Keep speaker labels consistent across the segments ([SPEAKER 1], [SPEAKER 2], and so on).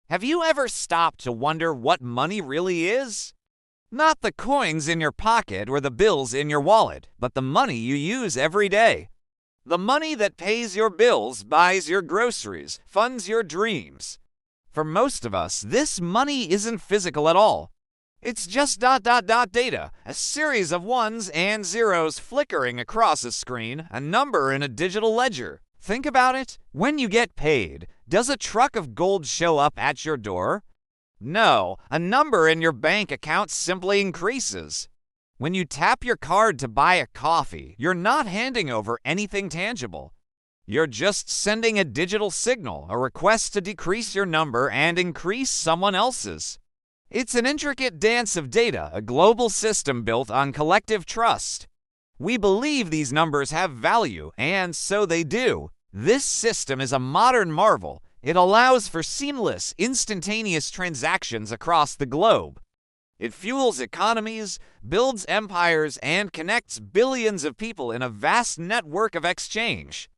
[SPEAKER 1] Have you ever stopped to wonder what money really is? Not the coins in your pocket or the bills in your wallet, but the money you use every day. The money that pays your bills, buys your groceries, funds your dreams. For most of us, this money isn't physical at all. It's just data, a series of ones and zeros flickering across a screen, a number in a digital ledger. Think about it. When you get paid, does a truck of gold show up at your door? No, a number in your bank account simply increases. When you tap your card to buy a coffee, you're not handing over anything tangible. You're just sending a digital signal, a request to decrease your number and increase someone else's. It's an intricate dance of data, a global system built on collective trust. We believe these numbers have value, and so they do. This system is a modern marvel. It allows for seamless, instantaneous transactions across the globe. It fuels economies, builds empires, and connects billions of people in a vast network of exchange.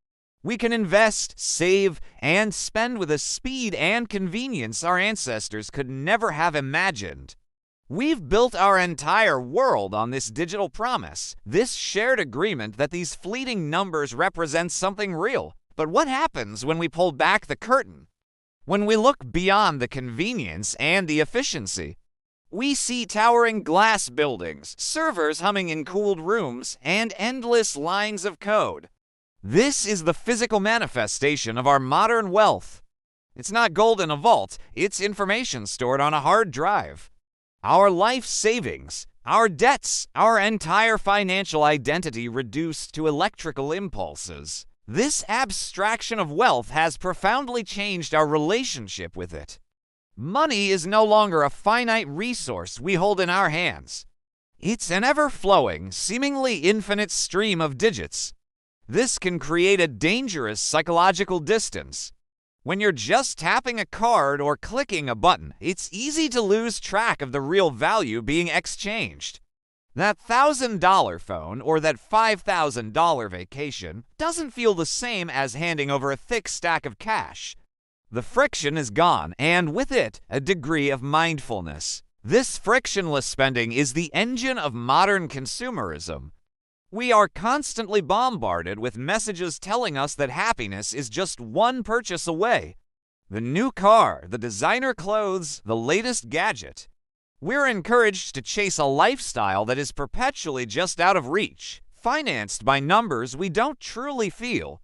[SPEAKER 1] We can invest, save, and spend with a speed and convenience our ancestors could never have imagined. We've built our entire world on this digital promise, this shared agreement that these fleeting numbers represent something real. But what happens when we pull back the curtain? When we look beyond the convenience and the efficiency? We see towering glass buildings, servers humming in cooled rooms, and endless lines of code. This is the physical manifestation of our modern wealth. It's not gold in a vault, it's information stored on a hard drive. Our life savings, our debts, our entire financial identity reduced to electrical impulses. This abstraction of wealth has profoundly changed our relationship with it. Money is no longer a finite resource we hold in our hands. It's an ever-flowing, seemingly infinite stream of digits. This can create a dangerous psychological distance. When you're just tapping a card or clicking a button, it's easy to lose track of the real value being exchanged. That $1,000 phone or that $5,000 vacation doesn't feel the same as handing over a thick stack of cash. The friction is gone, and with it, a degree of mindfulness. This frictionless spending is the engine of modern consumerism. We are constantly bombarded with messages telling us that happiness is just one purchase away. The new car, the designer clothes, the latest gadget. We're encouraged to chase a lifestyle that is perpetually just out of reach, financed by numbers we don't truly feel.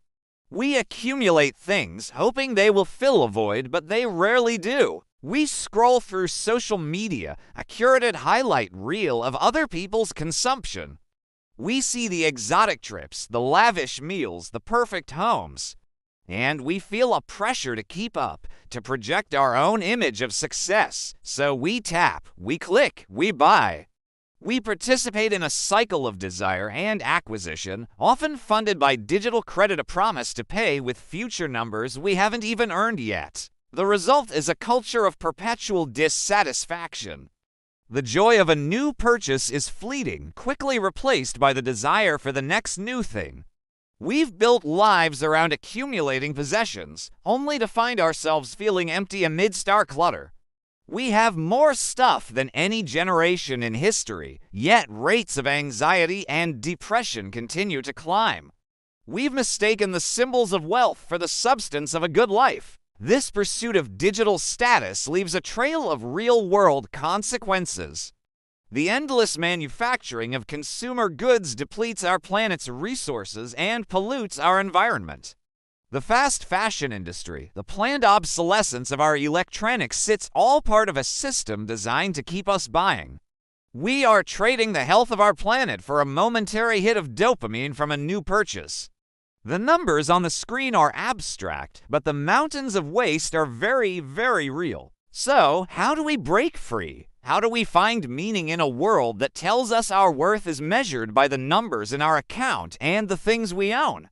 [SPEAKER 1] We accumulate things, hoping they will fill a void, but they rarely do. We scroll through social media, a curated highlight reel of other people's consumption. We see the exotic trips, the lavish meals, the perfect homes. And we feel a pressure to keep up, to project our own image of success. So we tap, we click, we buy. We participate in a cycle of desire and acquisition, often funded by digital credit, a promise to pay with future numbers we haven't even earned yet. The result is a culture of perpetual dissatisfaction. The joy of a new purchase is fleeting, quickly replaced by the desire for the next new thing. We've built lives around accumulating possessions, only to find ourselves feeling empty amidst our clutter. We have more stuff than any generation in history, yet rates of anxiety and depression continue to climb. We've mistaken the symbols of wealth for the substance of a good life. This pursuit of digital status leaves a trail of real-world consequences. The endless manufacturing of consumer goods depletes our planet's resources and pollutes our environment. The fast fashion industry, the planned obsolescence of our electronics, it's all part of a system designed to keep us buying. We are trading the health of our planet for a momentary hit of dopamine from a new purchase. The numbers on the screen are abstract, but the mountains of waste are very, very real. So, how do we break free? How do we find meaning in a world that tells us our worth is measured by the numbers in our account and the things we own?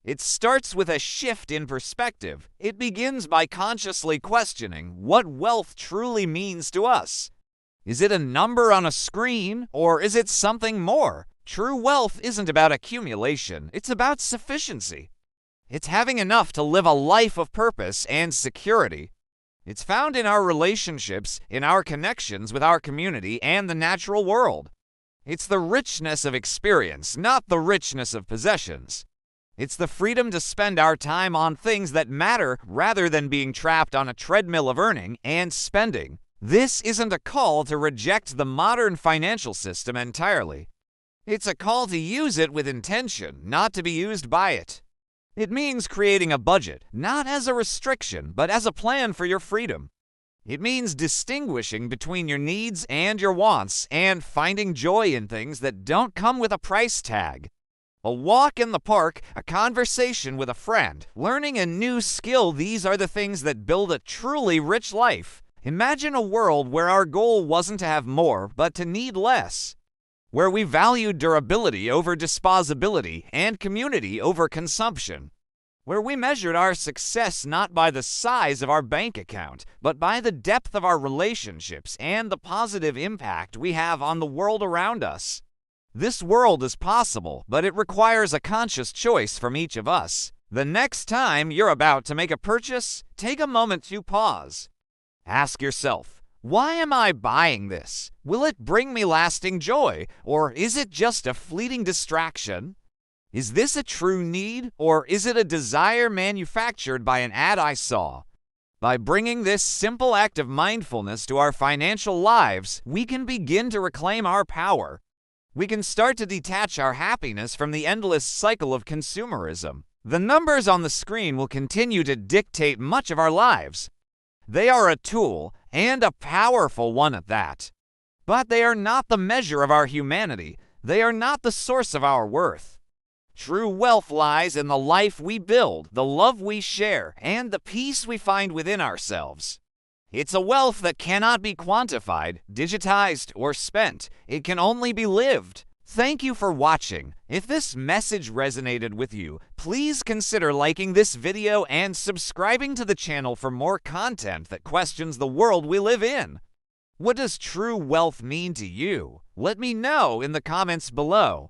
[SPEAKER 1] It starts with a shift in perspective. It begins by consciously questioning what wealth truly means to us. Is it a number on a screen, or is it something more? True wealth isn't about accumulation, it's about sufficiency. It's having enough to live a life of purpose and security. It's found in our relationships, in our connections with our community and the natural world. It's the richness of experience, not the richness of possessions. It's the freedom to spend our time on things that matter rather than being trapped on a treadmill of earning and spending. This isn't a call to reject the modern financial system entirely. It's a call to use it with intention, not to be used by it. It means creating a budget, not as a restriction, but as a plan for your freedom. It means distinguishing between your needs and your wants and finding joy in things that don't come with a price tag. A walk in the park, a conversation with a friend, learning a new skill, these are the things that build a truly rich life. Imagine a world where our goal wasn't to have more, but to need less. Where we valued durability over disposability and community over consumption. Where we measured our success not by the size of our bank account, but by the depth of our relationships and the positive impact we have on the world around us. This world is possible, but it requires a conscious choice from each of us. The next time you're about to make a purchase, take a moment to pause. Ask yourself, why am I buying this? Will it bring me lasting joy, or is it just a fleeting distraction? Is this a true need, or is it a desire manufactured by an ad I saw? By bringing this simple act of mindfulness to our financial lives, we can begin to reclaim our power. We can start to detach our happiness from the endless cycle of consumerism. The numbers on the screen will continue to dictate much of our lives. They are a tool, and a powerful one at that. But they are not the measure of our humanity. They are not the source of our worth. True wealth lies in the life we build, the love we share, and the peace we find within ourselves. It's a wealth that cannot be quantified, digitized, or spent. It can only be lived. Thank you for watching. If this message resonated with you, please consider liking this video and subscribing to the channel for more content that questions the world we live in. What does true wealth mean to you? Let me know in the comments below.